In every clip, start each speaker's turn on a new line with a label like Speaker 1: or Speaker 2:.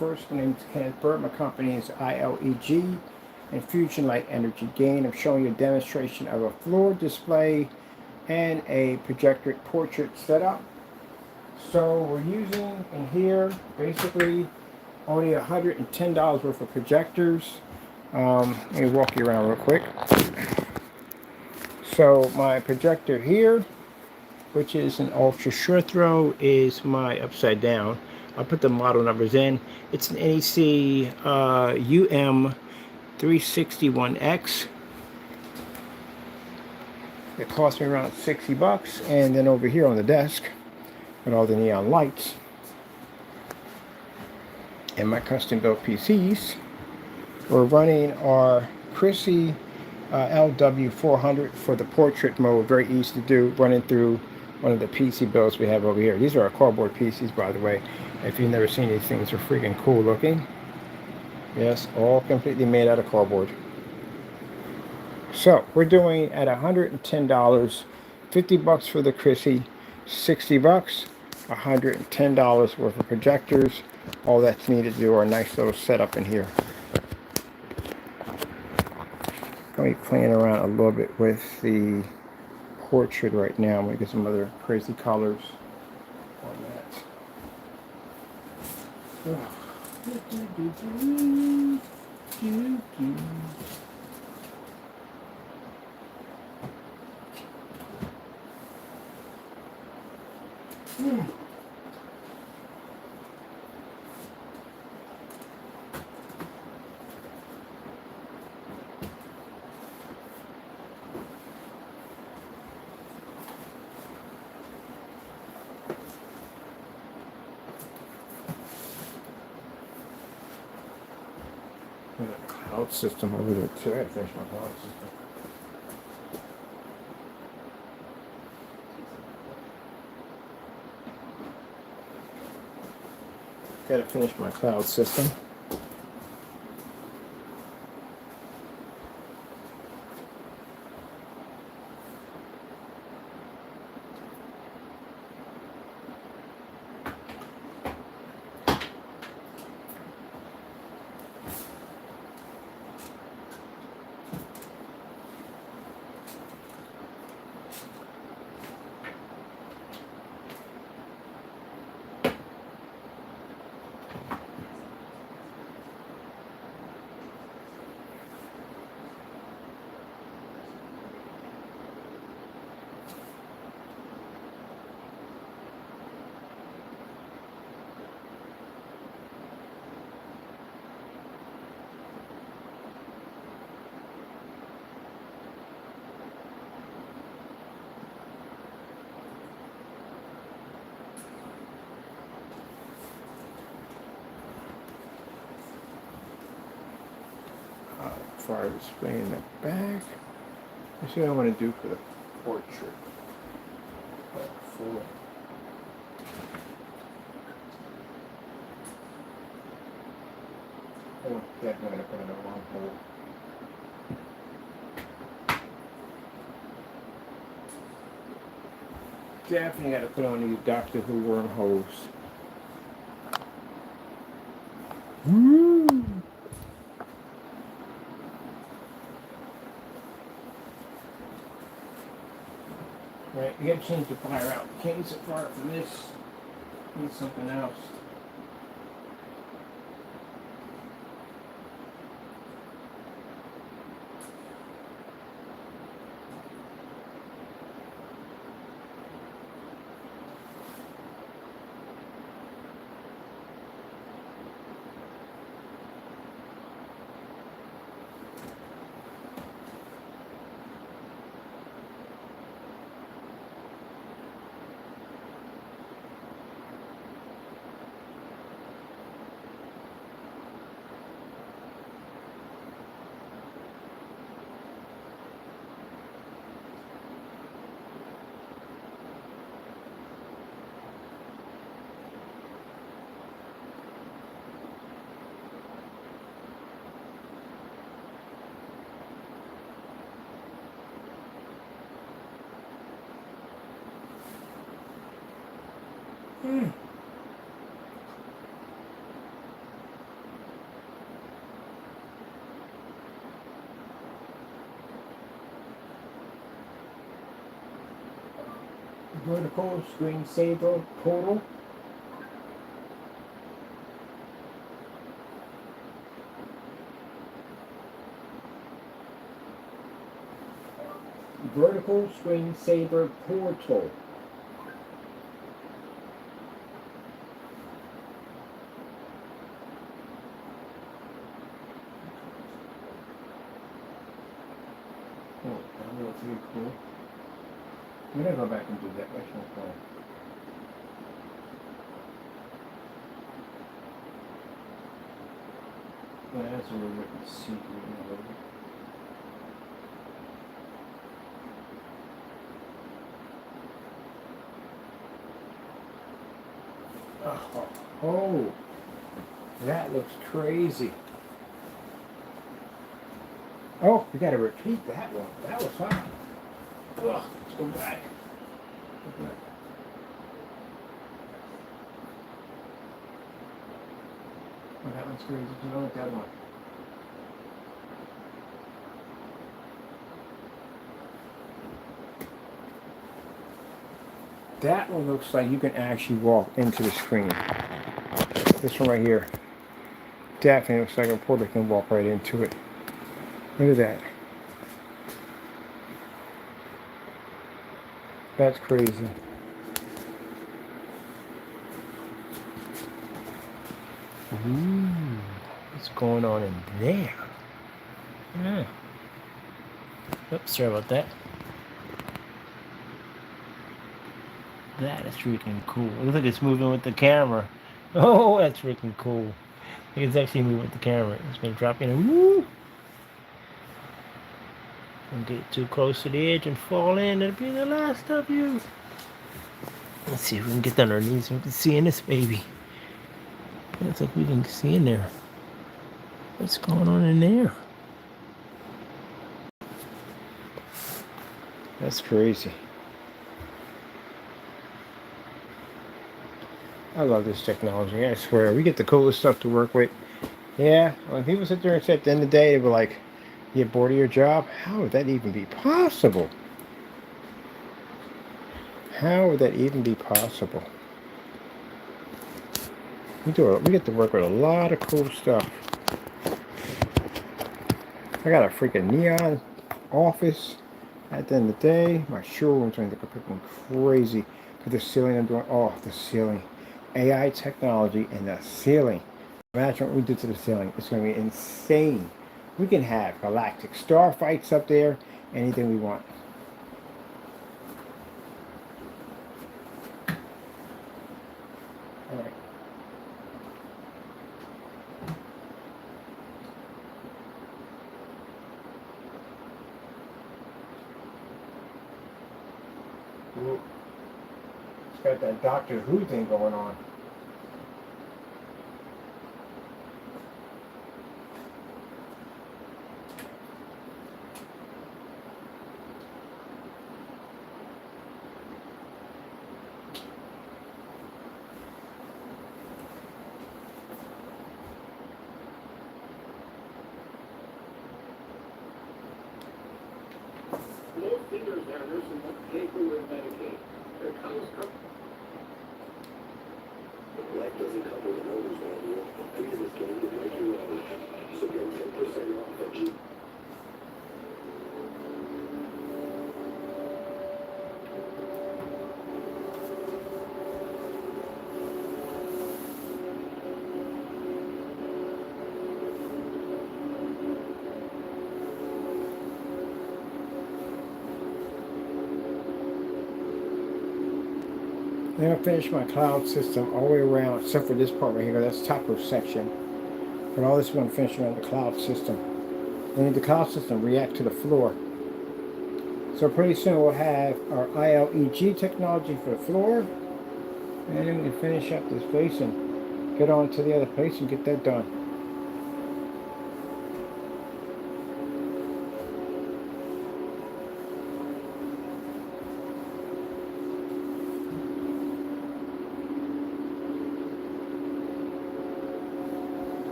Speaker 1: first. My name is Kenneth Burt. My company is ILEG, Infusion Light Energy Gain. I'm showing you a demonstration of a floor display and a projector portrait setup. So we're using in here basically only $110 worth of projectors. Let me walk you around real quick. So my projector here, which is an ultra short throw, is my upside down. I'll put the model numbers in. It's an NEC UM361X. It cost me around 60 bucks. And then over here on the desk, with all the neon lights and my custom built PCs, we're running our Chrissy LW400 for the portrait mode. Very easy to do, running through one of the PC builds we have over here. These are our cardboard PCs, by the way. If you've never seen these things, they're freaking cool looking. Yes, all completely made out of cardboard. So we're doing at $110, 50 bucks for the Chrissy, 60 bucks, $110 worth of projectors. All that's needed to do our nice little setup in here. I'm going to be playing around a little bit with the portrait right now. I'm going to get some other crazy colors on that. Cloud system over there too. I gotta finish my cloud system. Gotta finish my cloud system. Fire display in the back. Let's see what I want to do for the portrait. Oh, definitely going to put it in a long hole. Definitely got to put on these Doctor Who wormholes. Woo! Right, you gotta change the fire out. You can't use the fire from this. Need something else. vertical screensaver portal. Vertical screensaver portal. Oh, that looks really cool. I'm gonna go back and do that. That's no fun. Yeah, that's a little bit secret. Oh, that looks crazy. Oh, we gotta repeat that one. That was fun. Ugh, let's go back. Oh, that one's crazy. You don't like that one. That one looks like you can actually walk into the screen. This one right here definitely looks like a porter can walk right into it. Look at that. That's crazy. Ooh, what's going on in there? Yeah. Oops, sorry about that. That is freaking cool. It looks like it's moving with the camera. Oh, that's freaking cool. It's actually moving with the camera. It's gonna drop in and woo! Don't get too close to the edge and fall in. It'll be the last of you. Let's see if we can get down our knees so we can see in this baby. Looks like we can see in there. What's going on in there? That's crazy. I love this technology. I swear, we get the coolest stuff to work with. Yeah, when people sit there and say at the end of the day, they were like, you get bored of your job? How would that even be possible? How would that even be possible? We get to work with a lot of cool stuff. I got a freaking neon office. At the end of the day, my showroom's going to look freaking crazy. For the ceiling I'm doing, oh, the ceiling. AI technology in the ceiling. Imagine what we did to the ceiling. It's going to be insane. We can have galactic star fights up there, anything we want. All right. Ooh. It's got that Doctor Who thing going on.
Speaker 2: Most seniors are nursing home pay for with Medicaid. Their cows come. Life doesn't come with an owner's manual. Fees is going to make your own. So get 10% off at G.
Speaker 1: Then I'll finish my cloud system all the way around, except for this part right here. That's top roof section. But all this one finish around the cloud system. And the cloud system react to the floor. So pretty soon we'll have our ILEG technology for the floor. And then we can finish up this place and get on to the other place and get that done.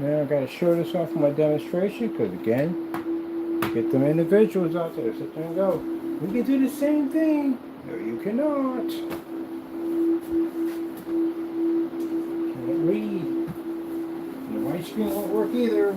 Speaker 1: Now I gotta show this off in my demonstration because again, get them individuals out there, sit there and go. We can do the same thing. No, you cannot. Can't read. And the white screen won't work either.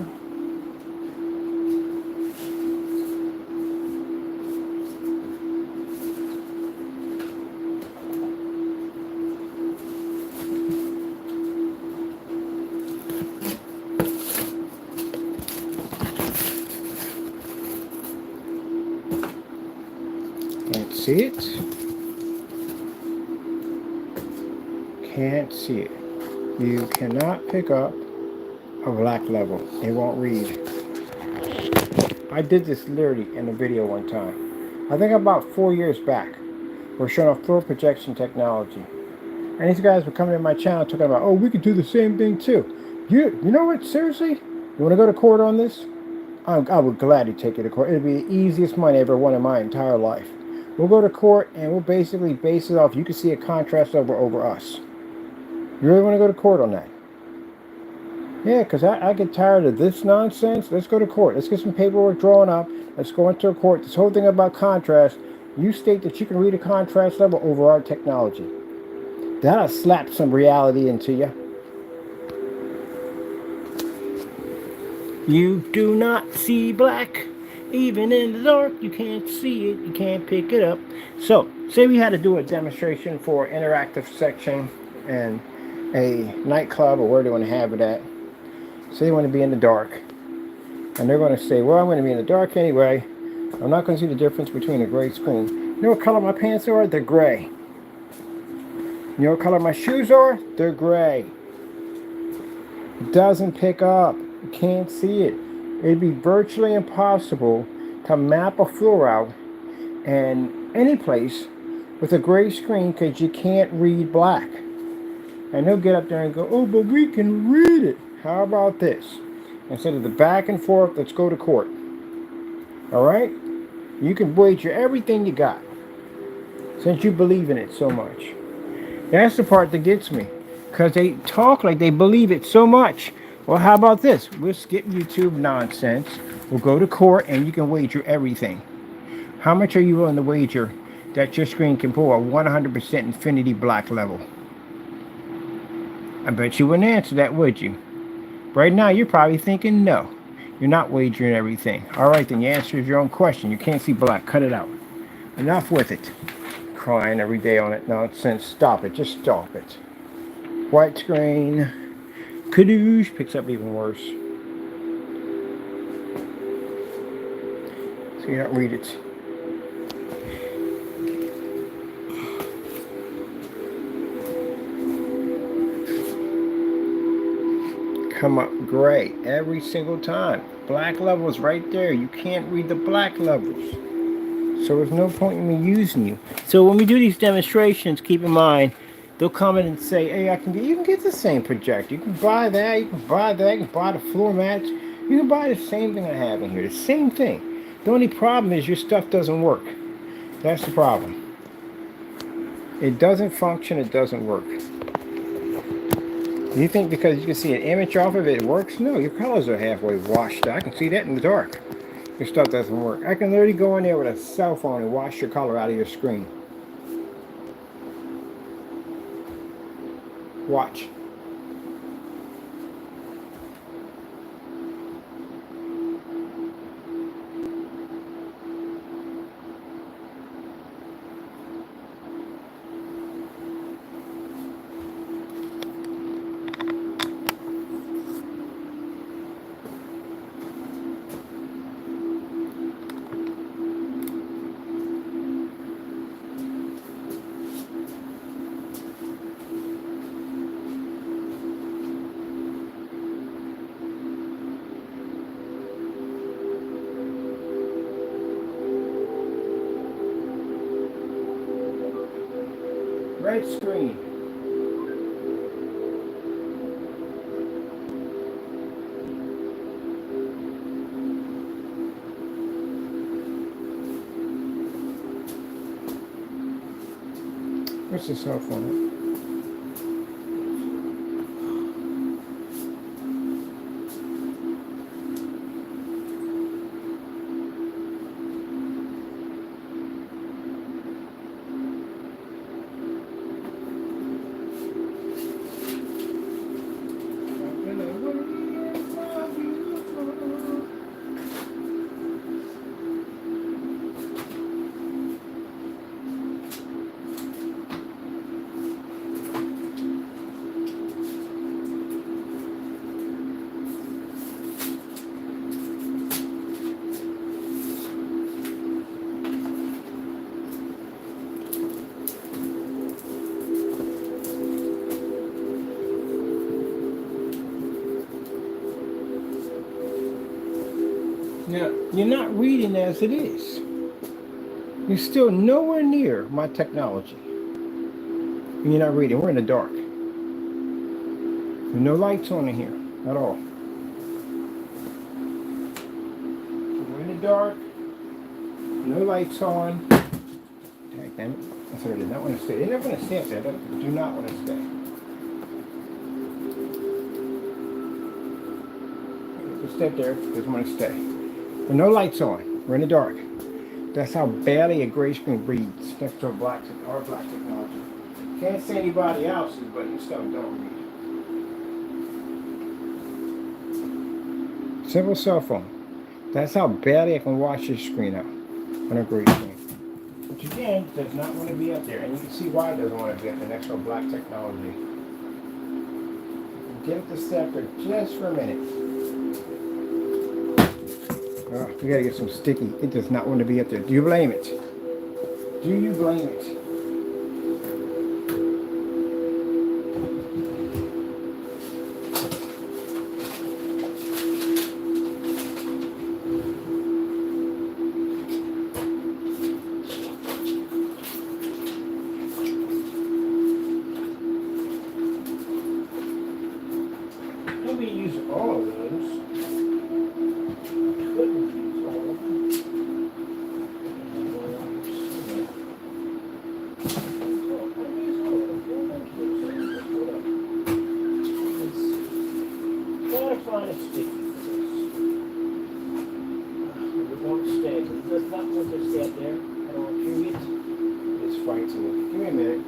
Speaker 1: Can't see it. Can't see it. You cannot pick up a black level. It won't read. I did this literally in a video one time. I think about 4 years back. We're showing off floor projection technology. And these guys were coming in my channel talking about, oh, we could do the same thing too. You know what? Seriously? You want to go to court on this? I would gladly take you to court. It'd be the easiest money I ever won in my entire life. We'll go to court and we'll basically base it off. You can see a contrast level over us. You really want to go to court on that? Yeah, because I get tired of this nonsense. Let's go to court. Let's get some paperwork drawn up. Let's go into a court. This whole thing about contrast, you state that you can read a contrast level over our technology. That'll slap some reality into you. You do not see black. Even in the dark, you can't see it. You can't pick it up. So, say we had to do a demonstration for interactive section and a nightclub or where they want to have it at. Say they want to be in the dark. And they're going to say, well, I'm going to be in the dark anyway. I'm not going to see the difference between a gray screen. You know what color my pants are? They're gray. You know what color my shoes are? They're gray. It doesn't pick up. You can't see it. It'd be virtually impossible to map a floor out in any place with a gray screen because you can't read black. And they'll get up there and go, oh, but we can read it. How about this? Instead of the back and forth, let's go to court. Alright? You can wager everything you got since you believe in it so much. That's the part that gets me. Because they talk like they believe it so much. Well, how about this? We'll skip YouTube nonsense. We'll go to court and you can wager everything. How much are you willing to wager that your screen can pull a 100% infinity black level? I bet you wouldn't answer that, would you? Right now, you're probably thinking no. You're not wagering everything. All right, then your answer is your own question. You can't see black. Cut it out. Enough with it. Crying every day on it nonsense. Stop it. Just stop it. White screen. Kadoosh picks up even worse. So you don't read it. Come up gray every single time. Black levels right there. You can't read the black levels. So there's no point in me using you. So when we do these demonstrations, keep in mind, they'll come in and say, hey, you can get the same projector. You can buy that, you can buy that, you can buy the floor mats. You can buy the same thing I have in here, the same thing. The only problem is your stuff doesn't work. That's the problem. It doesn't function, it doesn't work. You think because you can see an image off of it, it works? No, your colors are halfway washed out. I can see that in the dark. Your stuff doesn't work. I can literally go in there with a cell phone and wash your color out of your screen. Watch. Red screen. What's the cell phone? Now, you're not reading as it is. You're still nowhere near my technology. And you're not reading. We're in the dark. There's no lights on in here at all. We're in the dark. No lights on. Dang, damn it. That's what I did not want to stay. They never want to stay up there. They do not want to stay. Just stay up there. Doesn't want to stay. With no lights on. We're in the dark. That's how badly a gray screen reads next to our black technology. Can't say anybody else's, but you still don't read. Simple cell phone. That's how badly I can watch this screen out on a gray screen. Which again, does not want to be up there. And you can see why it doesn't want to be up there next to our black technology. Get it to step there just for a minute. Oh, we gotta get some sticky. It does not want to be up there. Do you blame it? Do you blame it? Maybe use all of those. Couldn't use all of them. Gotta find a sticky for this. It won't stay. It does not want to stay up there. I don't want to it. It's fighting me. Give me a minute.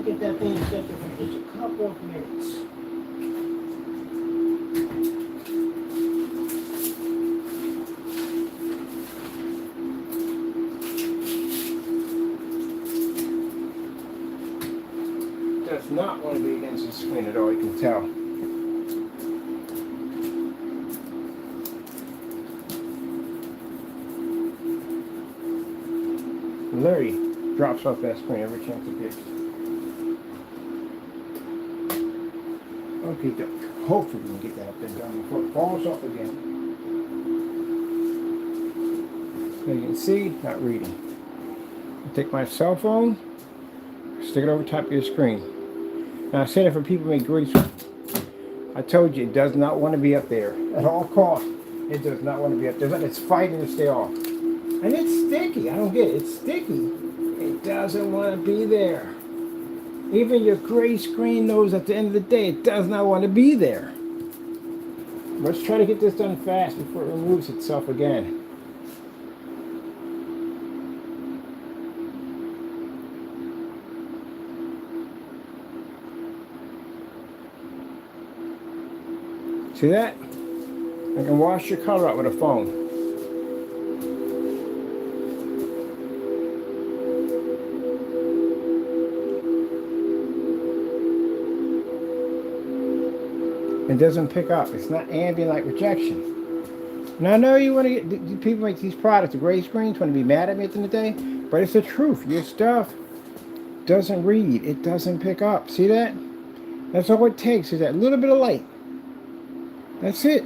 Speaker 1: Get that thing set for just a couple of minutes. Does not want to be against the screen at all, you can tell. Larry drops off that screen every chance he gets. Okay, hopefully we can get that up there done before it falls off again. So you can see, not reading. I take my cell phone, stick it over top of your screen. Now I said it for people who make grease. I told you it does not want to be up there at all costs. It does not want to be up there. It's fighting to stay off. And it's sticky. I don't get it. It's sticky. It doesn't want to be there. Even your gray screen knows at the end of the day it does not want to be there. Let's try to get this done fast before it removes itself again. See that? I can wash your color out with a phone. It doesn't pick up. It's not ambient light rejection. Now I know you want to get people make these products, the gray screens, want to be mad at me at the end of the day, but it's the truth. Your stuff doesn't read. It doesn't pick up. See that? That's all it takes is that little bit of light. That's it.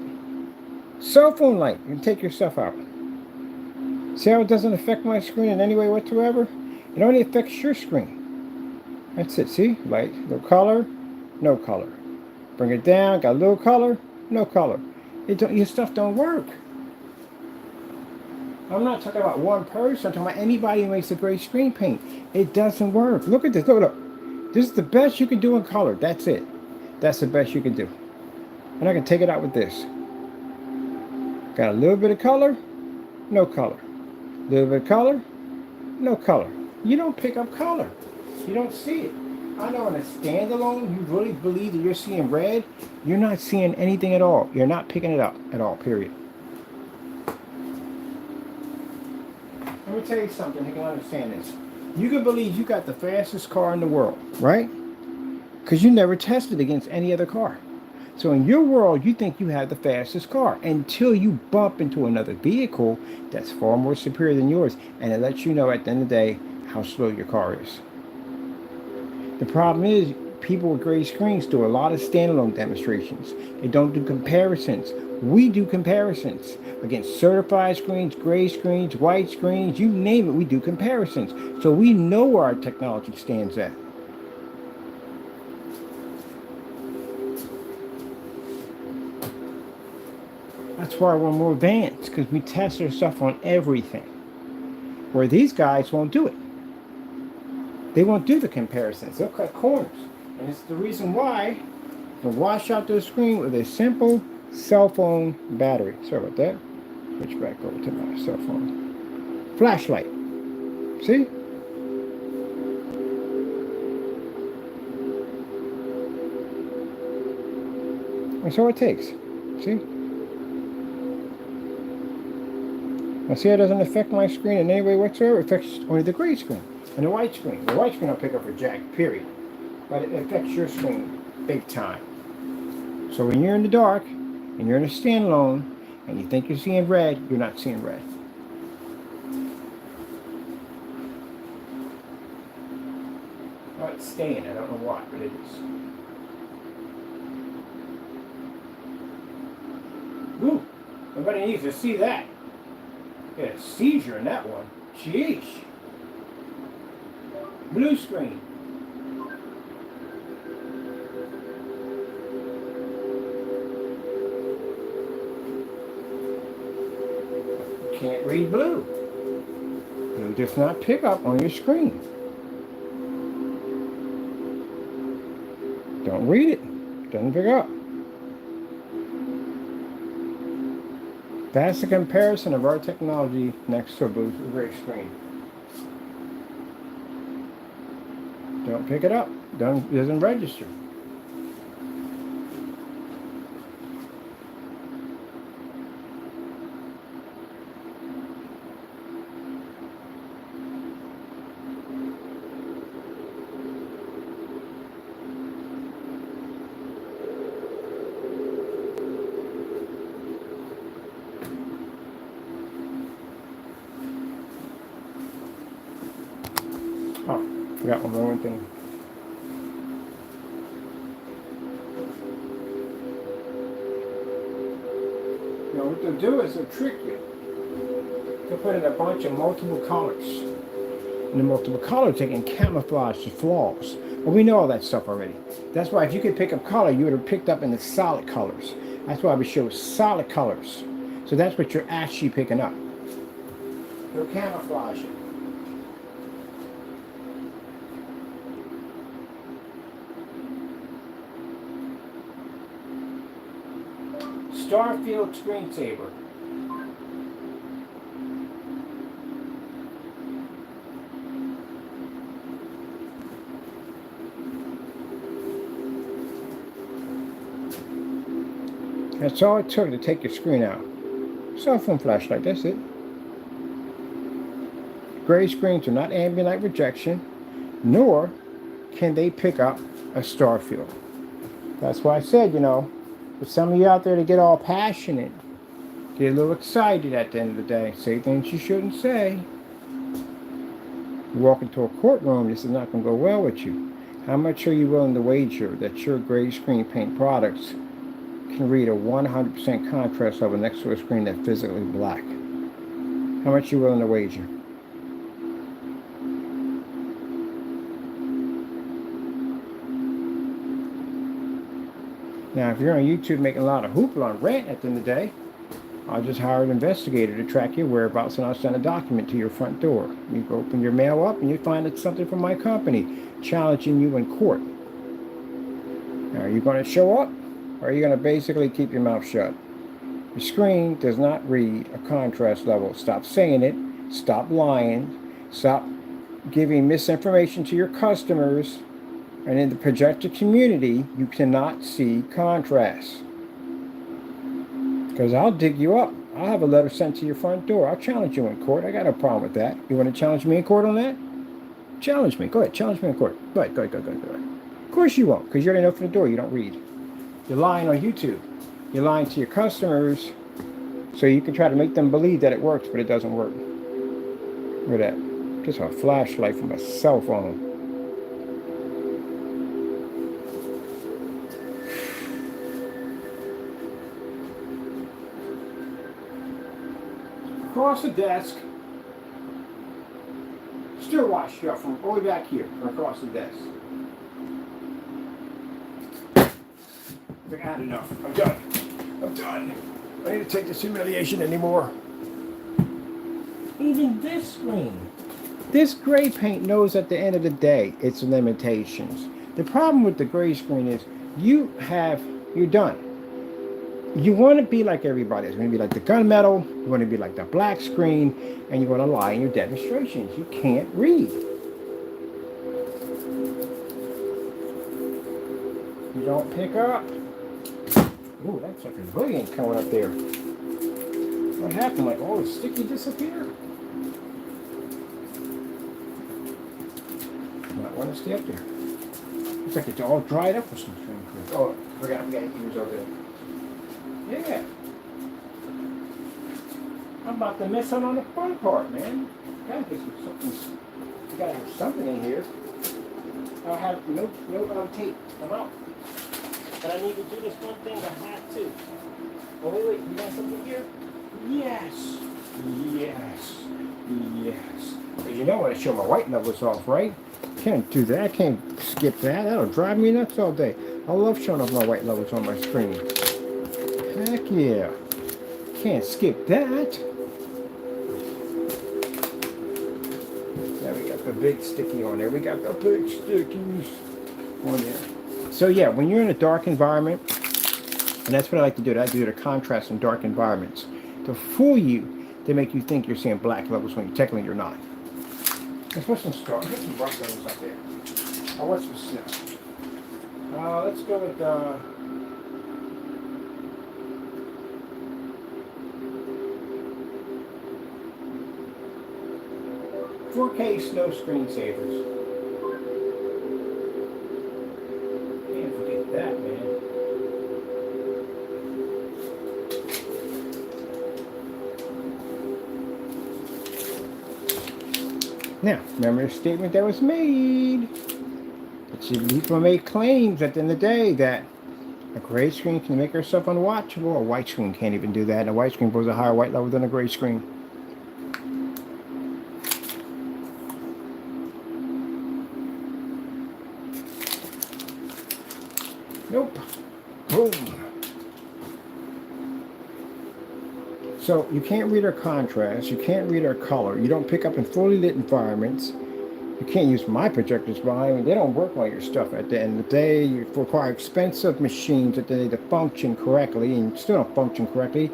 Speaker 1: Cell phone light. You can take your stuff out. See how it doesn't affect my screen in any way whatsoever? It only affects your screen. That's it. See? Light. No color. No color. Bring it down, got a little color, no color. Your stuff don't work. I'm not talking about one person, I'm talking about anybody who makes a great screen paint. It doesn't work. Look at this, look. This is the best you can do in color, that's it. That's the best you can do. And I can take it out with this. Got a little bit of color, no color. A little bit of color, no color. You don't pick up color. You don't see it. I know in a standalone, you really believe that you're seeing red, you're not seeing anything at all. You're not picking it up at all, period. Let me tell you something, you can understand this. You can believe you got the fastest car in the world, right? Because you never tested against any other car. So in your world, you think you have the fastest car until you bump into another vehicle that's far more superior than yours. And it lets you know at the end of the day how slow your car is. The problem is people with gray screens do a lot of standalone demonstrations. They don't do comparisons. We do comparisons against certified screens, gray screens, white screens, you name it, we do comparisons. So we know where our technology stands at. That's why we're more advanced, because we test our stuff on everything. Where these guys won't do it. They won't do the comparisons. They'll cut corners. And it's the reason why you can wash out the screen with a simple cell phone battery. Sorry about that. Switch back over to my cell phone. Flashlight. See? That's all it takes. See? Now see how it doesn't affect my screen in any way whatsoever. It affects only the gray screen and the white screen. The white screen will pick up for jack, period. But it affects your screen big time. So when you're in the dark and you're in a standalone and you think you're seeing red, you're not seeing red. Oh, it's staying. I don't know why, but it is. Ooh, nobody needs to see that. Get a seizure in that one. Sheesh. Blue screen. Can't read blue. Blue does not pick up on your screen. Don't read it. Doesn't pick up. That's the comparison of our technology next to a blue gray screen. Don't pick it up. Doesn't register. Oh, forgot one more thing. Now what they'll do is they'll trick you. They'll put in a bunch of multiple colors. And the multiple colors, they can camouflage the flaws. Well, we know all that stuff already. That's why if you could pick up color, you would have picked up in the solid colors. That's why we show solid colors. So that's what you're actually picking up. They'll camouflage it. Starfield screensaver. That's all it took to take your screen out. Cell phone flashlight, that's it. Gray screens are not ambient light rejection, nor can they pick up a star field. That's why I said, you know, for some of you out there to get all passionate, get a little excited at the end of the day, say things you shouldn't say. You walk into a courtroom, this is not going to go well with you. How much are you willing to wager that your gray screen paint products can read a 100% contrast over next to a screen that's physically black? How much are you willing to wager? Now, if you're on YouTube making a lot of hoopla and rant at the end of the day, I'll just hire an investigator to track your whereabouts, and I'll send a document to your front door. You go open your mail up and you find it's something from my company challenging you in court. Now, are you going to show up, or are you going to basically keep your mouth shut? Your screen does not read a contrast level. Stop saying it. Stop lying. Stop giving misinformation to your customers. And in the projector community, you cannot see contrast. Because I'll dig you up. I'll have a letter sent to your front door. I'll challenge you in court. I got no problem with that. You want to challenge me in court on that? Challenge me. Go ahead. Challenge me in court. Go ahead. Go ahead. Go ahead. Go ahead. Of course you won't, because you already know from the door you don't read. You're lying on YouTube. You're lying to your customers so you can try to make them believe that it works, but it doesn't work. Look at that. Just a flashlight from a cell phone. Across the desk, still washed up from all the way back here, from across the desk. I had enough. I'm done. I'm done. I need to take this humiliation anymore. Even this screen. This gray paint knows at the end of the day its limitations. The problem with the gray screen is you're done. You want to be like everybody else. You want to be like the gunmetal. You want to be like the black screen. And you want to lie in your demonstrations. You can't read. You don't pick up. Ooh, that's like a brilliant coming up there. What happened? Like all the sticky disappeared? Might want to stay up there. Looks like it's all dried up or something. Oh, I forgot we got ears over there. Yeah. I'm about to miss out on the fun part, man. Gotta get something. You gotta have something in here. I'll have no tape come out. But I need to do this one thing. I have to. Oh wait, you got something here? Yes. Yes. Yes. But you know when I show my white levels off, right? Can't do that. I can't skip that. That'll drive me nuts all day. I love showing off my white levels on my screen. Heck yeah. Can't skip that. There we got the big sticky on there. We got the big stickies on there. So yeah, when you're in a dark environment, and that's what I like to do. I like to do the contrast in dark environments. To fool you, to make you think you're seeing black levels when technically you're not. Let's put some stars. Let's put some bright levels up there. Oh, what's the snow? Let's go with 4K snow screensavers. Can't forget that, man. Now, remember the statement that was made. People make claims at the end of the day that a gray screen can make herself unwatchable. A white screen can't even do that. And a white screen poses a higher white level than a gray screen. Nope. Boom. So you can't read our contrast. You can't read our color. You don't pick up in fully lit environments. You can't use my projectors behind. They don't work on your stuff at the end of the day. You require expensive machines that they to function correctly, and still don't function correctly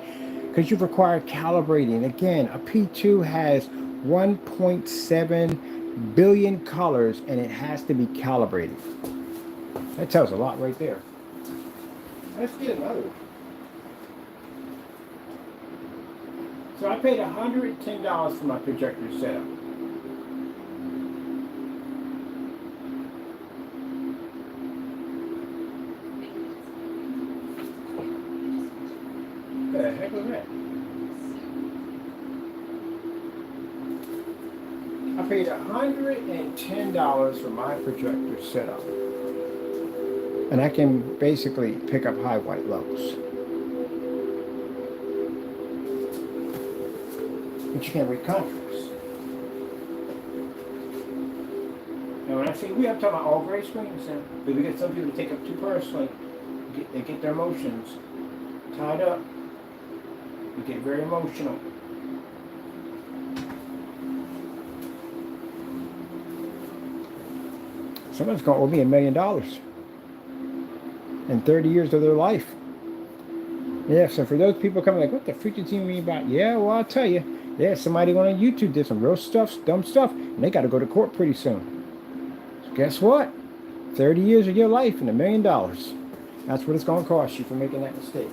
Speaker 1: because you've required calibrating. Again, a P2 has 1.7 billion colors, and it has to be calibrated. That tells a lot right there. Let's get another one. So I paid $110 for my projector setup. What the heck was that? I paid $110 for my projector setup. And I can basically pick up high white levels. But you can't read contrast. And when I say we, I'm talking about all gray screens, but we get some people to take up too personally. They get their emotions tied up. You get very emotional. Someone's going to owe me $1 million in 30 years of their life. Yeah, so for those people coming like, what the freak did you mean about? Yeah, well, I'll tell you. Yeah, somebody on YouTube did some real stuff, dumb stuff, and they got to go to court pretty soon. So guess what? 30 years of your life and $1 million. That's what it's going to cost you for making that mistake.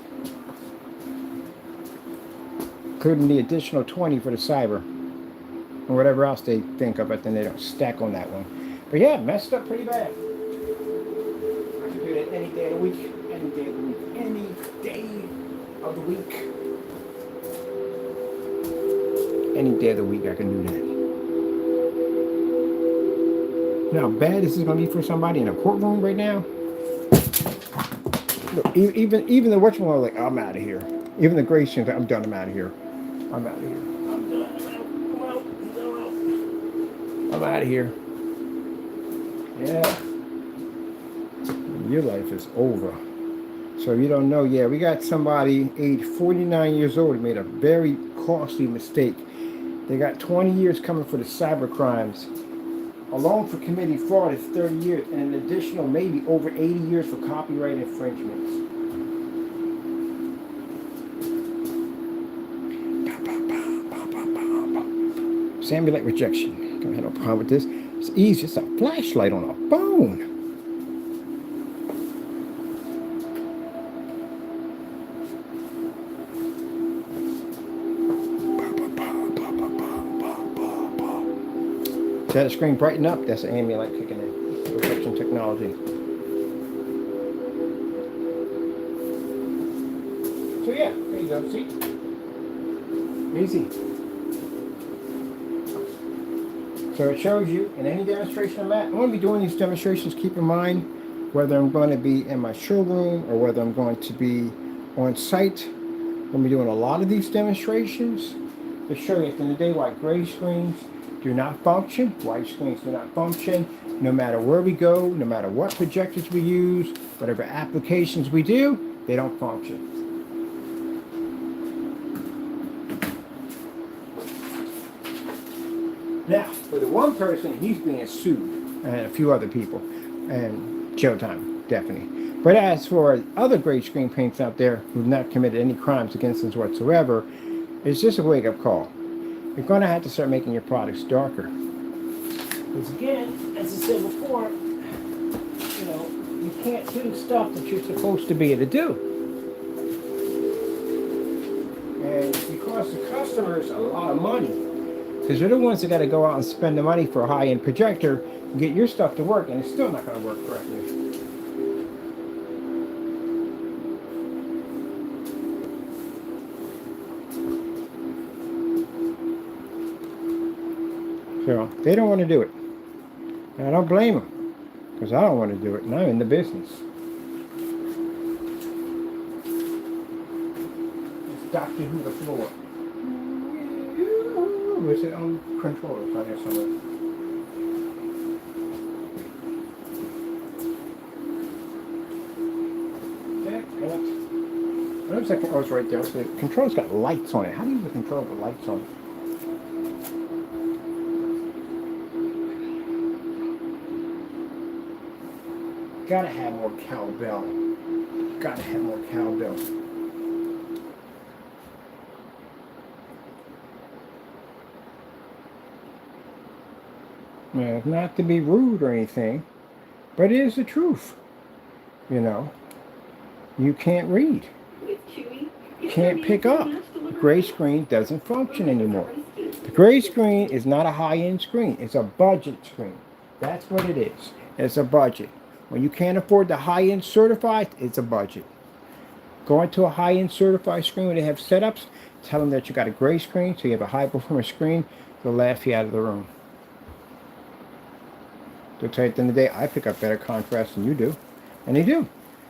Speaker 1: Including the additional 20 for the cyber. And whatever else they think of, but then they don't stack on that one. But yeah, messed up pretty bad. I can do that any day of the week. Any day of the week. Any day of the week. Any day of the week I can do that. You know how bad this is going to be for somebody in a courtroom right now? Look, even the whatchamacallit, like, I'm out of here. Even the Gracians, I'm done, I'm out of here. I'm out of here. I'm done, I'm out of here. Yeah. Your life is over. So if you don't know, yeah, we got somebody age 49 years old who made a very costly mistake. They got 20 years coming for the cyber crimes. Alone for committing fraud is 30 years, and an additional maybe over 80 years for copyright infringements. Ambient rejection. I have no problem with this. It's easy. It's a flashlight on a phone. See how the screen brighten up? That's the ambient light kicking in. Protection technology. So yeah, there you go. See? Easy. So it shows you in any demonstration I'm at. I'm going to be doing these demonstrations. Keep in mind whether I'm going to be in my showroom or whether I'm going to be on site. I'm going to be doing a lot of these demonstrations to show you at the end of the day why gray screens do not function, white screens do not function, no matter where we go, no matter what projectors we use, whatever applications we do, they don't function. Now, for the one person, he's being sued, and a few other people, and jail time, definitely. But as for other gray screen paints out there who've not committed any crimes against us whatsoever, it's just a wake-up call. You're going to have to start making your products darker. Because again, as I said before, you know, you can't do stuff that you're supposed to be able to do. And it costs the customers a lot of money. Because they're the ones that got to go out and spend the money for a high-end projector and get your stuff to work, and it's still not going to work correctly. So they don't want to do it. And I don't blame them, because I don't want to do it, and I'm in the business. It's Dr. Who the floor. Is it on controller? It's on here somewhere. It looks like, oh, it's right there. So the controller's got lights on it. How do you use the controller with lights on it? Gotta have more cowbell. Gotta have more cowbell. Now, not to be rude or anything, but it is the truth. You know, you can't read. Can't pick up. The gray screen doesn't function anymore. The gray screen is not a high-end screen. It's a budget screen. That's what it is. It's a budget. When you can't afford the high-end certified, it's a budget. Go into a high-end certified screen where they have setups. Tell them that you got a gray screen, so you have a high-performance screen. They'll laugh you out of the room. They'll tell you at the end of the day, I pick up better contrast than you do. And they do.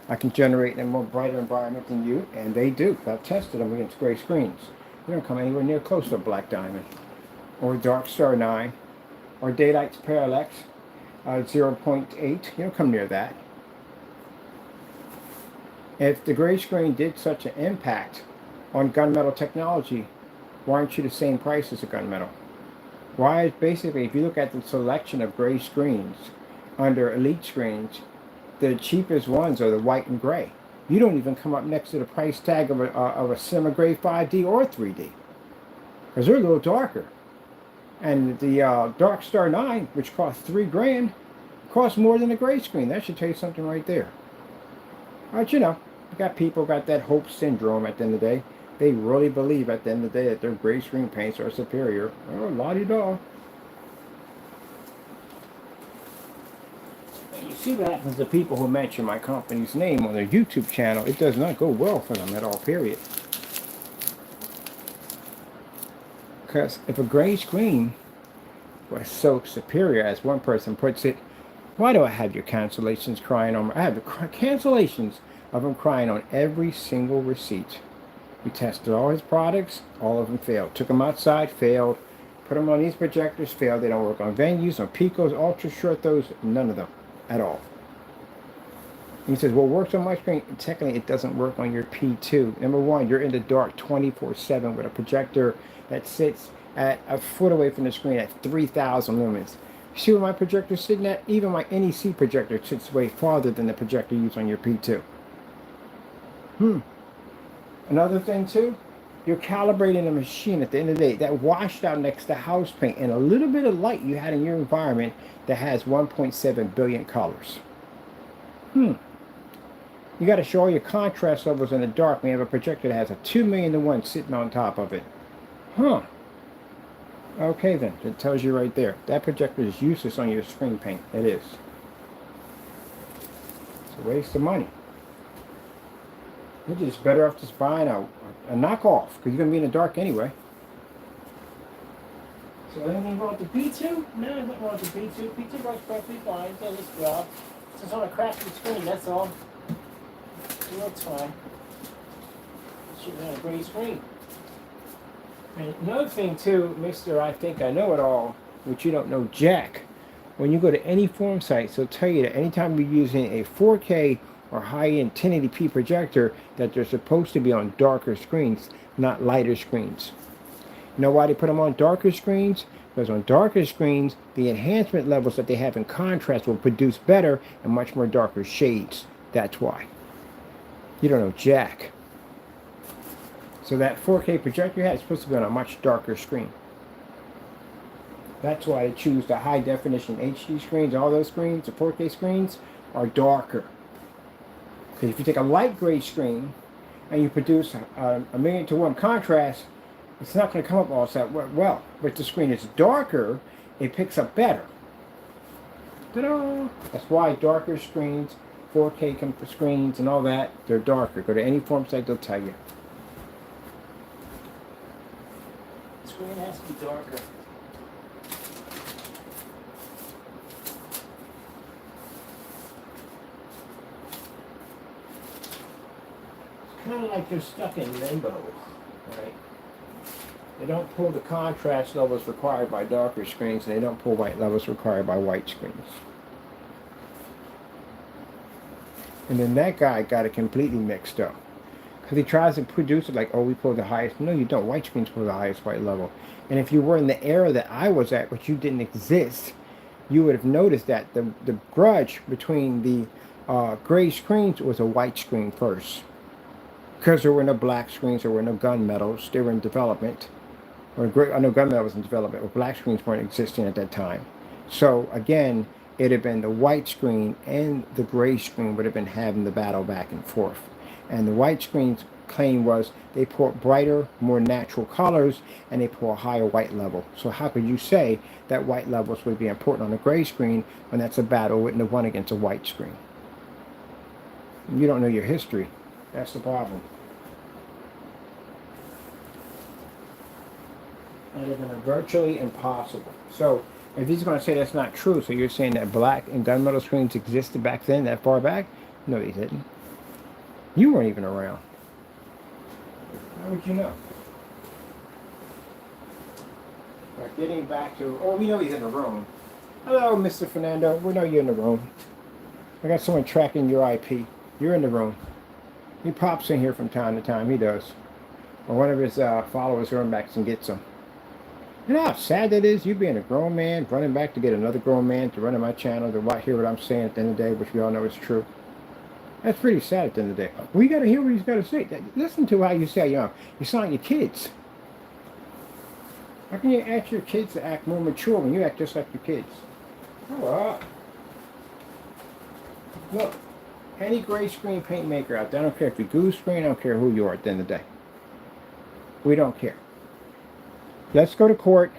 Speaker 1: I can generate a more brighter environment than you, and they do. I've tested them against gray screens. They don't come anywhere near close to a Black Diamond, or Dark Star 9, or Daylight's Parallax 0.8. You don't come near that. If the gray screen did such an impact on gunmetal technology, why aren't you the same price as a gunmetal? Why is basically, if you look at the selection of gray screens under elite screens, the cheapest ones are the white and gray. You don't even come up next to the price tag of a Cinema Gray 5D or 3D, because they're a little darker. And the Dark Star 9, which costs $3 grand, costs more than a gray screen. That should tell you something right there. But you know, you got people got that hope syndrome at the end of the day. They really believe at the end of the day that their gray screen paints are superior. Oh, la-di-da. You see what happens to people who mention my company's name on their YouTube channel. It does not go well for them at all, period. Because if a gray screen was so superior, as one person puts it, why do I have your cancellations crying on? I have the cancellations of them crying on every single receipt. We tested all his products, all of them failed. Took them outside, failed. Put them on these projectors, failed. They don't work on venues, on Picos, ultra short, those, none of them at all. And he says, well, it works on my screen. Technically, it doesn't work on your P2. Number one, you're in the dark 24/7 with a projector that sits at a foot away from the screen at 3,000 lumens. You see where my projector's sitting at? Even my NEC projector sits way farther than the projector used on your P2. Another thing too, you're calibrating a machine at the end of the day that washed out next to house paint and a little bit of light you had in your environment that has 1.7 billion colors. You got to show all your contrast levels in the dark when you have a projector that has a 2 million to 1 sitting on top of it. Okay then, it tells you right there. That projector is useless on your screen paint. It is. It's a waste of money. You're just better off just buying a knockoff, because you're going to be in the dark anyway. So anything wrong with the P2? No, nothing wrong with the P2. P2 works perfectly fine. It does its job. It's just on a crappy screen, that's all. It looks fine. It should be on a gray screen. And another thing too, Mr. I think I know it all, which you don't know jack. When you go to any form sites, they'll tell you that anytime you're using a 4K or high-end 1080p projector, that they're supposed to be on darker screens, not lighter screens. You know why they put them on darker screens? Because on darker screens, the enhancement levels that they have in contrast will produce better and much more darker shades. That's why. You don't know jack. So that 4K projector you had is supposed to be on a much darker screen. That's why they choose the high definition HD screens. All those screens, the 4K screens, are darker. Because if you take a light gray screen and you produce a 1,000,000 to 1 contrast, it's not going to come up all that well. But if the screen is darker, it picks up better. Ta-da! That's why darker screens, 4K screens and all that, they're darker. Go to any form site, they'll tell you. The screen has to be darker. Kind of like they're stuck in limbo, right? They don't pull the contrast levels required by darker screens, and they don't pull white levels required by white screens. And then that guy got it completely mixed up. Because he tries to produce it like, oh, we pull the highest. No, you don't. White screens pull the highest white level. And if you were in the era that I was at, which you didn't exist, you would have noticed that the grudge between the gray screens was a white screen first. Because there were no black screens, there were no gunmetals, they were in development. Or no, gunmetal was in development, but black screens weren't existing at that time. So again, it had been the white screen and the gray screen would have been having the battle back and forth. And the white screen's claim was they pour brighter, more natural colors, and they pour a higher white level. So how could you say that white levels would be important on the gray screen when that's a battle with the one against a white screen? You don't know your history. That's the problem. And it's virtually impossible. So if he's going to say that's not true, so you're saying that black and gunmetal screens existed back then, that far back? No, they didn't. You weren't even around. How would you know? Right, getting back to, oh, we know he's in the room. Hello, Mr. Fernando. We know you're in the room. I got someone tracking your IP. You're in the room. He pops in here from time to time. He does. Or one of his followers run back and gets him. You know how sad that is? You being a grown man, running back to get another grown man to run in my channel to hear what I'm saying at the end of the day, which we all know is true. That's pretty sad at the end of the day. We got to hear what he's got to say. Listen to how you say, you sound like your kids. How can you ask your kids to act more mature when you act just like your kids? Grow up. Look, any gray screen paint maker out there, I don't care if you're goose screen, I don't care who you are at the end of the day. We don't care. Let's go to court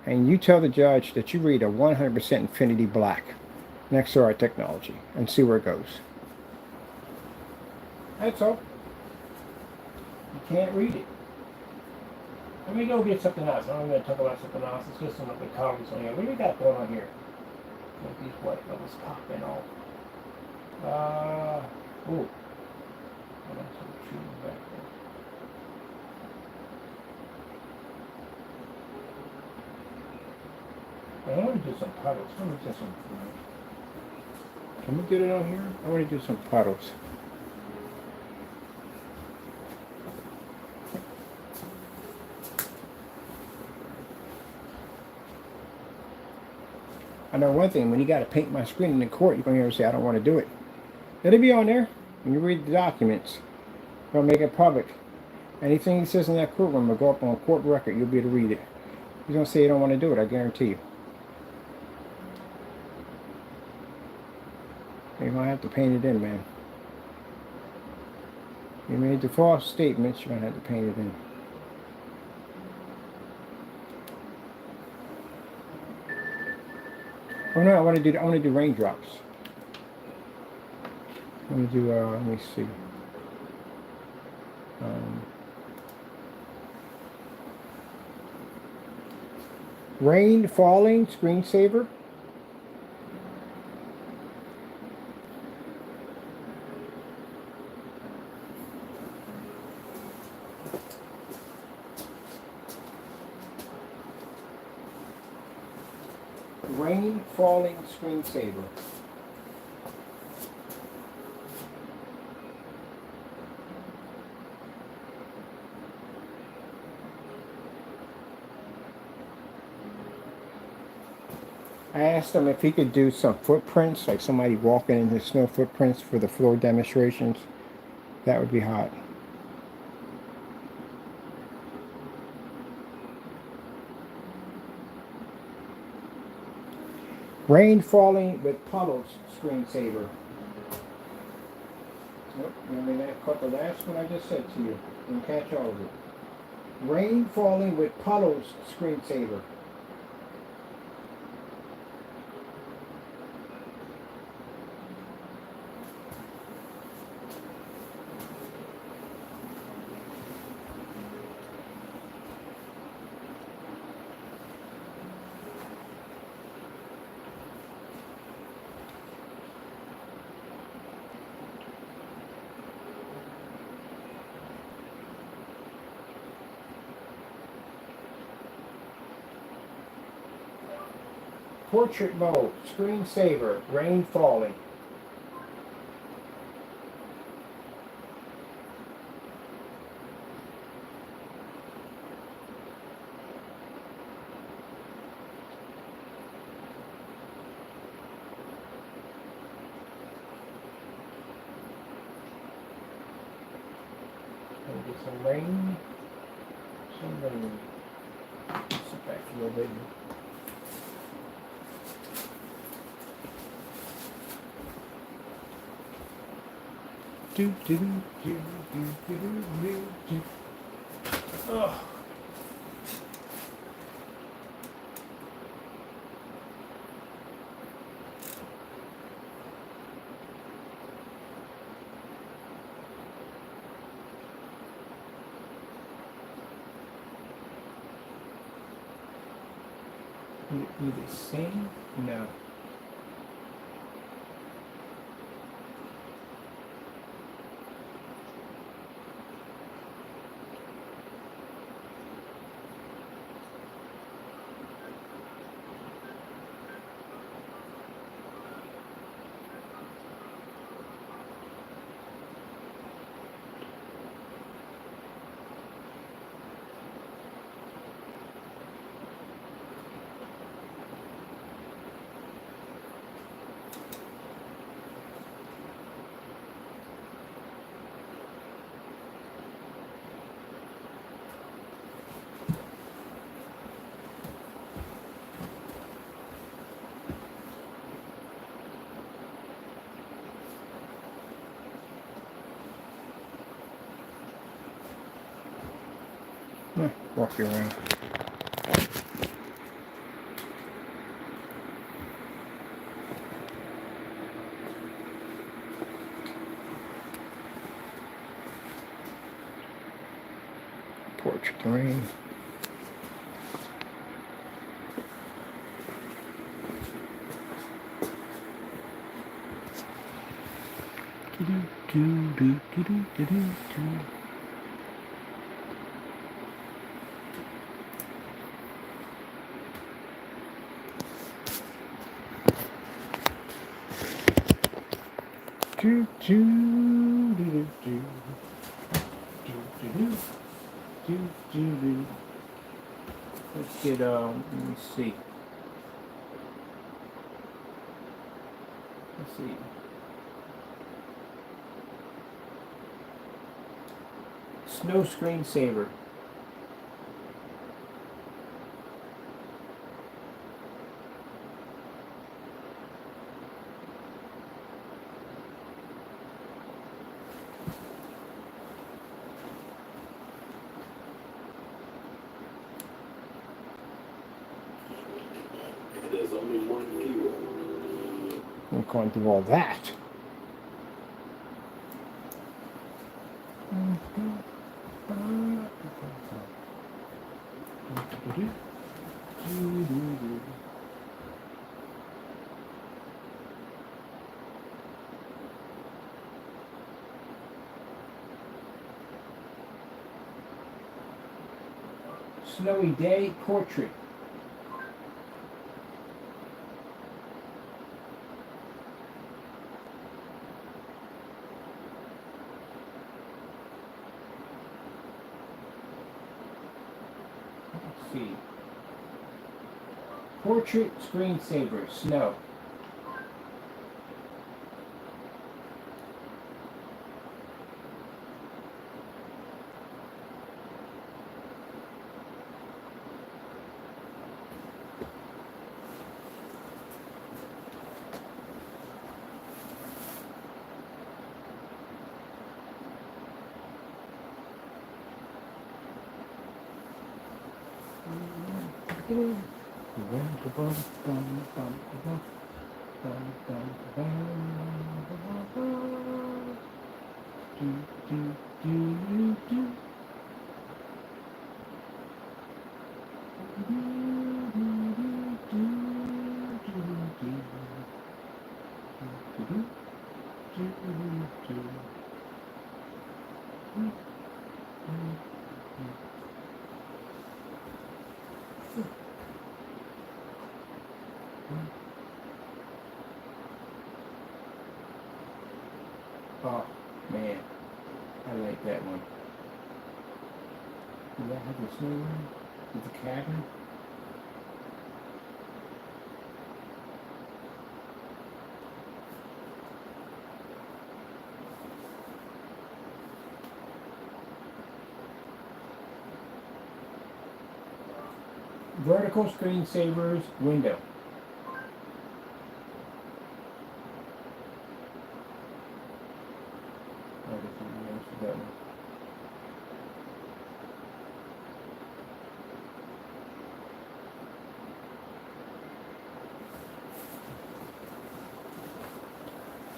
Speaker 1: and you tell the judge that you read a 100% Infinity Black next to our technology and see where it goes. That's all. You can't read it. Let me go get something else. I'm going to talk about something else. Let's get some of the colors on here. What do we got going on here? Get these white bubbles popping off. Ooh. That's some trees back there. I want to do some puddles. Let me do some. Can we get it on here? I want to do some puddles. I know one thing, when you got to paint my screen in the court, you're going to hear me say, I don't want to do it. Let it be on there. When you read the documents, don't make it public. Anything he says in that courtroom will go up on court record. You'll be able to read it. He's going to say you don't want to do it, I guarantee you. You're going to have to paint it in, man. You made the false statements, you're going to have to paint it in. Oh no, I want to do raindrops. Let me do, let me see. Rain falling, screensaver. Rain falling, screensaver. I asked him if he could do some footprints, like somebody walking in the snow footprints for the floor demonstrations. That would be hot. Rain falling with puddles, screensaver. Nope, remember that caught the last one I just said to you. Didn't catch all of it. Rain falling with puddles, screensaver. Portrait mode, screensaver, rain falling. Gonna get some rain. Some rain. Sit back a little bit. Oh. Either sing? No. Walk you around. Porch terrain. Let's get let me see. Let's see. Snow screensaver.
Speaker 2: There's only one fuel.
Speaker 1: I'm going through all that. Snowy day portrait. Let's see. Portrait screensaver, snow. Oh man, I like that one. Does that have the snow room with the cabin? Vertical screensavers window. Oh, there's something else with that one.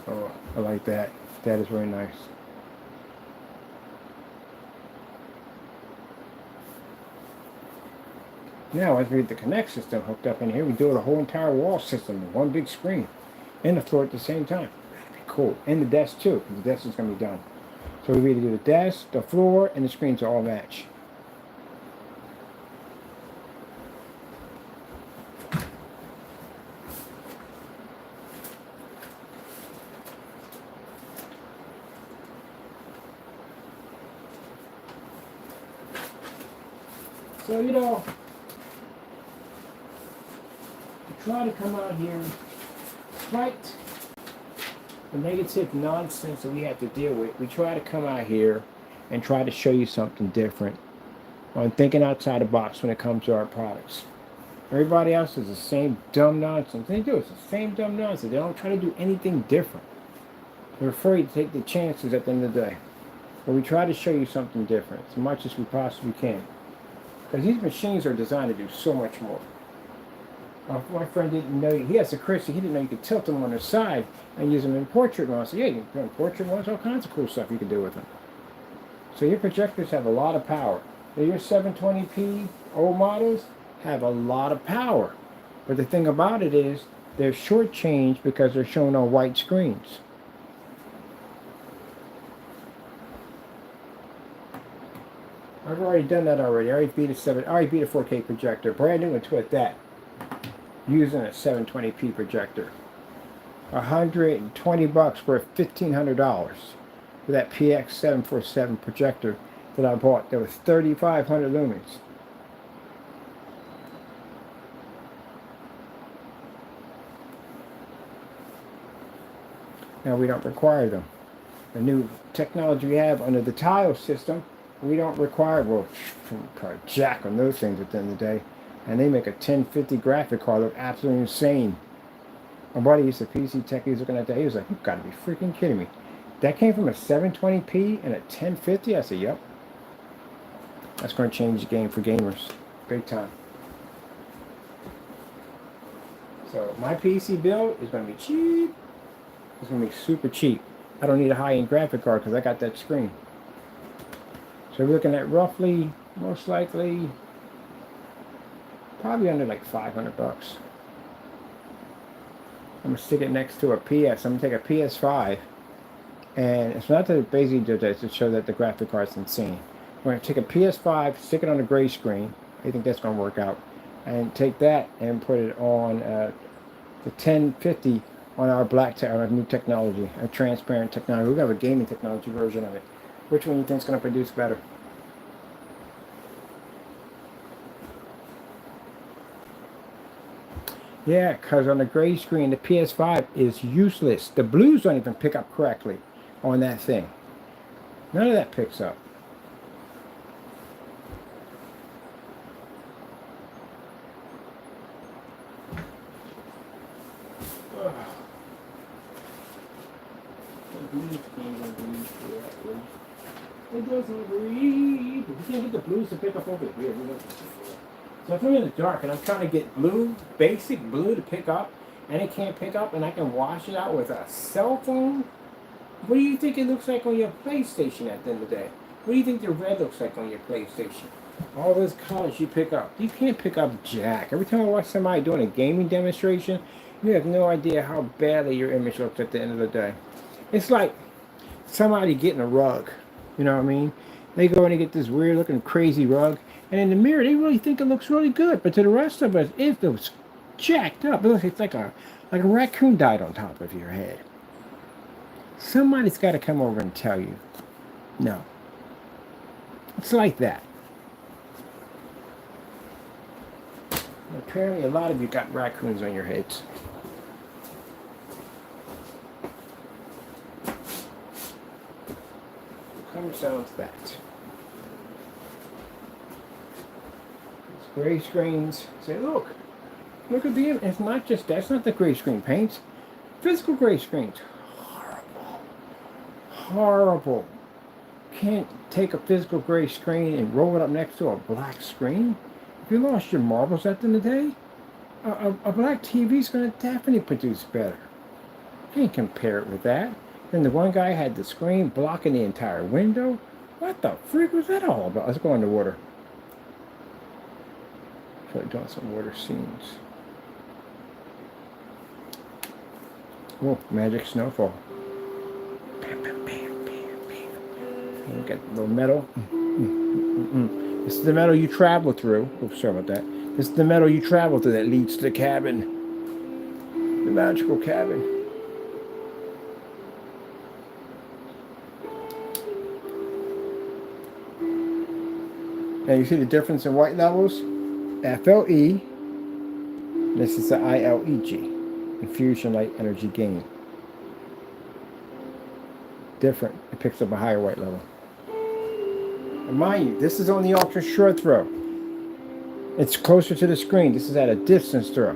Speaker 1: Oh, I like that. That is very nice. Now, as we get the Connect system hooked up in here, we do the whole entire wall system in one big screen, and the floor at the same time. That'd be cool. And the desk too, because the desk is going to be done. So we either do the desk, the floor, and the screens all match. So, you know, to try to come out here, despite the negative nonsense that we have to deal with, we try to come out here and try to show you something different on thinking outside the box when it comes to our products. Everybody else is the same dumb nonsense. They do, it's the same dumb nonsense. They don't try to do anything different. They're afraid to take the chances at the end of the day. But we try to show you something different as much as we possibly can. Because these machines are designed to do so much more. My friend didn't know, he has a Christie, he didn't know you could tilt them on their side and use them in portrait ones. So yeah, you can put in portrait ones, all kinds of cool stuff you can do with them. So your projectors have a lot of power. Now your 720p old models have a lot of power. But the thing about it is, they're shortchanged because they're shown on white screens. I've already done that already. I already beat a 4K projector, brand new into it that, using a 720p projector. $120 for $1,500 for that PX747 projector that I bought. That was 3,500 lumens. Now we don't require them. The new technology we have under the tile system, we don't require, well, jack on those things at the end of the day. And they make a 1050 graphic card look absolutely insane. My buddy used to PC tech, he was looking at that, he was like, you've got to be freaking kidding me. That came from a 720p and a 1050? I said, yep. That's going to change the game for gamers. Big time. So my PC build is going to be cheap. It's going to be super cheap. I don't need a high-end graphic card because I got that screen. So we're looking at roughly, most likely, probably under like $500. I'm going to stick it next to a PS. I'm going to take a PS5. And it's not to basically do that, to show that the graphic card's insane. I'm going to take a PS5, stick it on a gray screen. I think that's going to work out. And take that and put it on the 1050 on our our new technology, a transparent technology. We're going to have a gaming technology version of it. Which one do you think is going to produce better? Yeah, because on the gray screen, the PS5 is useless. The blues don't even pick up correctly on that thing. None of that picks up. It doesn't breathe. You can't get the blues to pick up over here. So if I'm in the dark and I'm trying to get blue, basic blue to pick up, and it can't pick up, and I can wash it out with a cell phone, what do you think it looks like on your PlayStation at the end of the day? What do you think the red looks like on your PlayStation? All those colors you pick up. You can't pick up jack. Every time I watch somebody doing a gaming demonstration, you have no idea how badly your image looks at the end of the day. It's like somebody getting a rug. You know what I mean? They go in and get this weird looking crazy rug, and in the mirror they really think it looks really good, but to the rest of us it looks jacked up. It looks like a raccoon died on top of your head. Somebody's got to come over and tell you, no. It's like that. Apparently a lot of you got raccoons on your heads. Comes down to that. These gray screens say, look at the, it's not just, that's not the gray screen paints. Physical gray screens. Horrible. Can't take a physical gray screen and roll it up next to a black screen. If you lost your marbles at the end of the day, a black TV is going to definitely produce better. Can't compare it with that. Then the one guy had the screen blocking the entire window. What the freak was that all about? Let's go in the water. I feel like doing some water scenes. Oh, magic snowfall. Bam, bam, bam, bam, bam. And we got a little metal. This is the metal you travel through. Oops, sorry about that. This is the metal you travel through that leads to the cabin. The magical cabin. Now you see the difference in white levels? FLE. This is the ILEG. Infusion light energy gain. Different. It picks up a higher white level. And mind you, this is on the ultra short throw. It's closer to the screen. This is at a distance throw.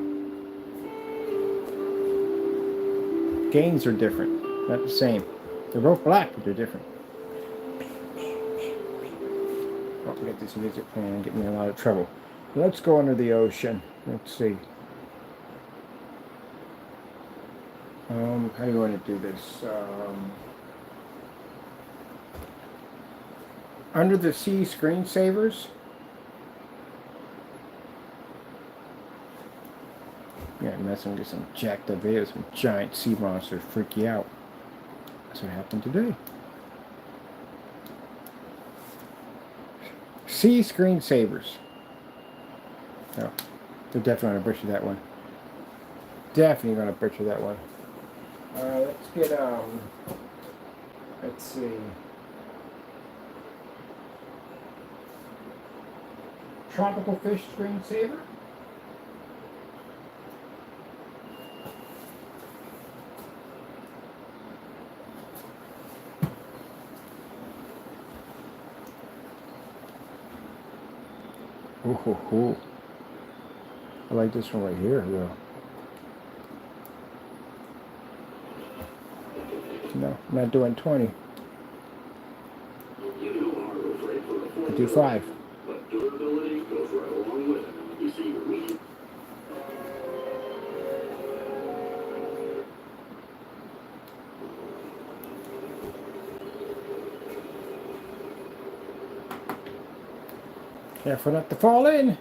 Speaker 1: Gains are different. Not the same. They're both black, but they're different. forget this music playing and get me in a lot of trouble. Let's go under the ocean. Let's see. How do you want to do this? Under the sea screensavers. Yeah, messing with some jacked up videos, some giant sea monsters freak you out. That's what happened today. Sea screensavers. Oh, they're definitely going to butcher that one. Definitely going to butcher that one. Let's get, let's see. Tropical fish screensaver. Ooh. I like this one right here, though. No, I'm not doing 20. I do 5.
Speaker 2: But durability goes right along with it. You see, we
Speaker 1: Careful not to fall in.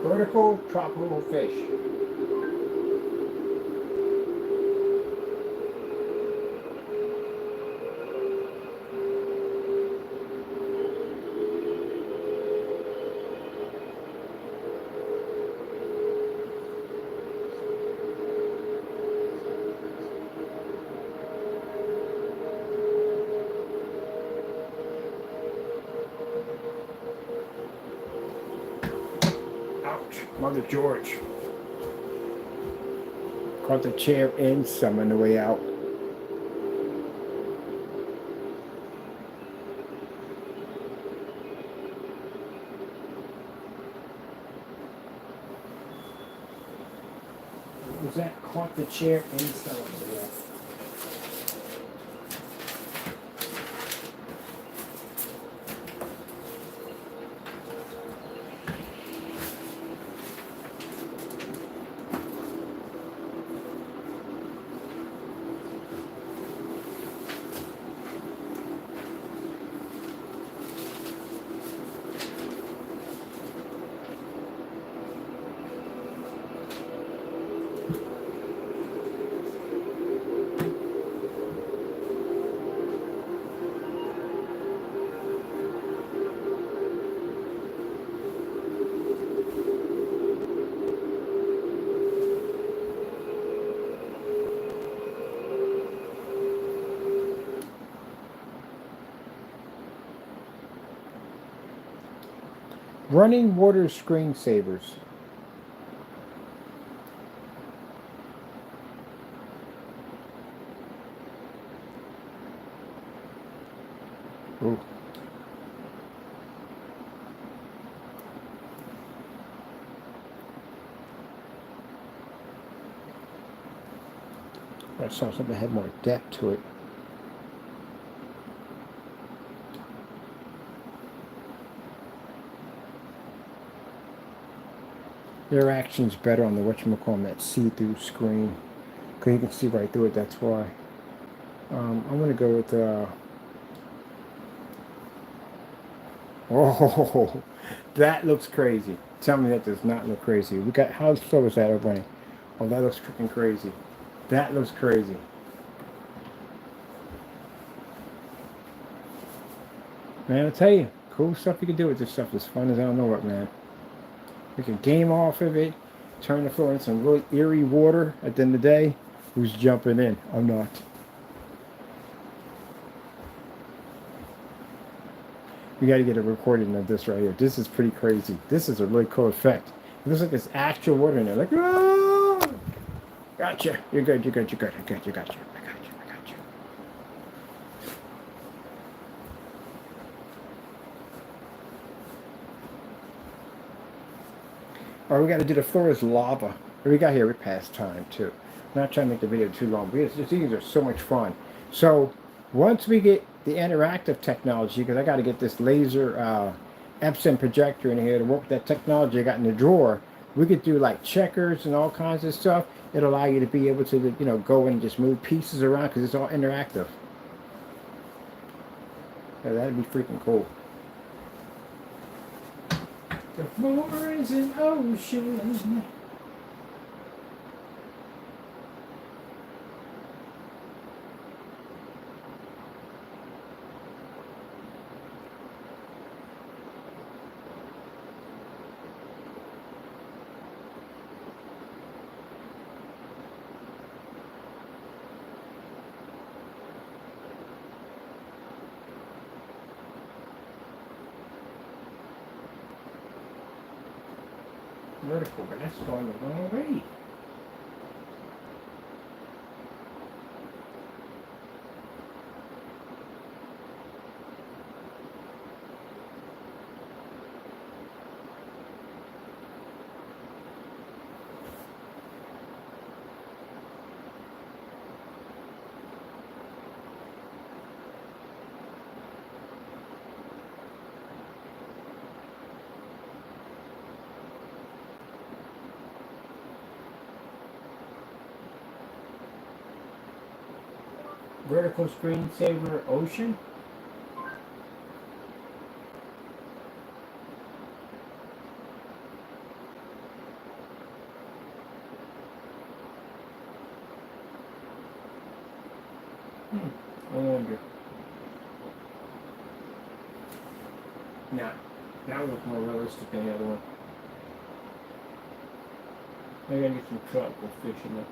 Speaker 1: Vertical tropical fish. Ouch, Mother George. Caught the chair and some on the way out. What was that? Caught the chair and some on the way out. Running water screensavers. Ooh. I saw something that had more depth to it. Their action's better on the whatchamacallit, that see-through screen. Because you can see right through it, that's why. I'm going to go with... Oh, that looks crazy. Tell me that does not look crazy. We got... How slow is that running? Oh, that looks freaking crazy. That looks crazy. Man, I'll tell you, cool stuff you can do with this stuff. As fun as I don't know what, man. We can game off of it. turn the floor into some really eerie water at the end of the day. Who's jumping in? I'm not. We got to get a recording of this right here. This is pretty crazy. This is a really cool effect. It looks like there's actual water in there. Like, oh, gotcha. You're good. You're good. You're good. You're good. You got you. I got you. I got you. All right, we got to do the floor is lava. What we got here? We're past time too. I'm not trying to make the video too long, because these are so much fun. So once we get the interactive technology, because I got to get this laser Epson projector in here to work with that technology I got in the drawer, we could do like checkers and all kinds of stuff. It'll allow you to be able to, you know, go and just move pieces around because it's all interactive. Yeah, that'd be freaking cool. The floor is an ocean. Vertical, but that's going the wrong way. Vertical screensaver ocean. I wonder. Nah, that would look more realistic than the other one. I gotta get some tropical fish in there.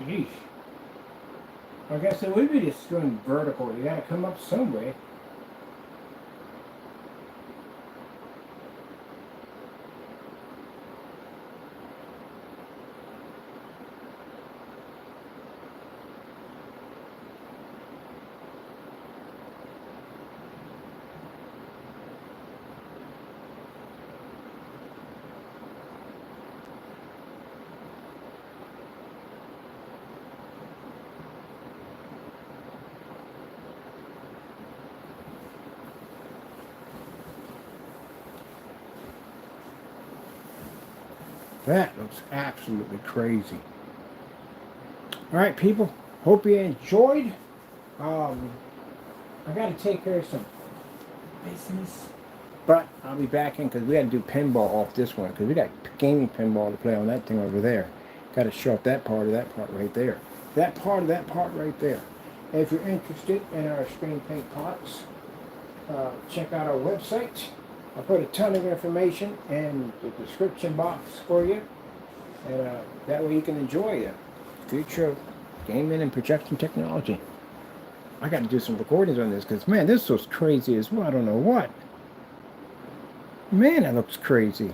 Speaker 1: Yeesh. I guess it would be just going vertical. You gotta come up some way. That looks absolutely crazy. All right, people. Hope you enjoyed. I got to take care of some business. But I'll be back in because we got to do pinball off this one because we got gaming pinball to play on that thing over there. Got to show off that part of that part right there. That part of that part right there. And if you're interested in our screen paint pots, check out our website. I'll put a ton of information in the description box for you. And that way you can enjoy the future of gaming and projection technology. I got to do some recordings on this because, man, this was crazy as well. I don't know what. Man, that looks crazy.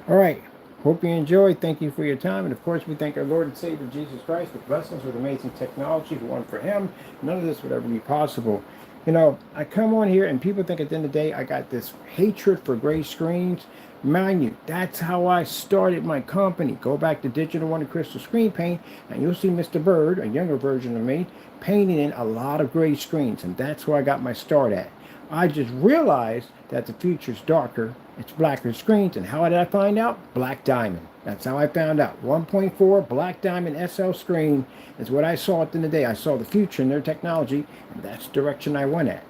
Speaker 1: All right. Hope you enjoyed. Thank you for your time. And, of course, we thank our Lord and Savior Jesus Christ for blessing us with amazing technology. If it weren't for him, none of this would ever be possible. You know, I come on here and people think at the end of the day I got this hatred for gray screens. Mind you, that's how I started my company. Go back to Digital Wonder Crystal Screen Paint and you'll see Mr. Bird, a younger version of me, painting in a lot of gray screens. And that's where I got my start at. I just realized that the future's darker. It's blacker screens. And how did I find out? Black Diamond. That's how I found out. 1.4 Black Diamond SL screen is what I saw at the end of the day. I saw the future in their technology, and that's the direction I went at.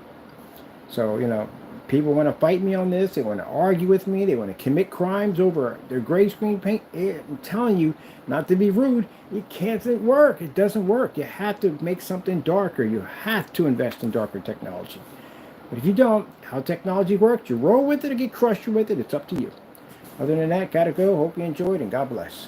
Speaker 1: So, you know, people want to fight me on this. They want to argue with me. They want to commit crimes over their gray screen paint. I'm telling you, not to be rude, it can't work. It doesn't work. You have to make something darker. You have to invest in darker technology. But if you don't, how technology works, you roll with it or get crushed with it. It's up to you. Other than that, gotta go. Hope you enjoyed and God bless.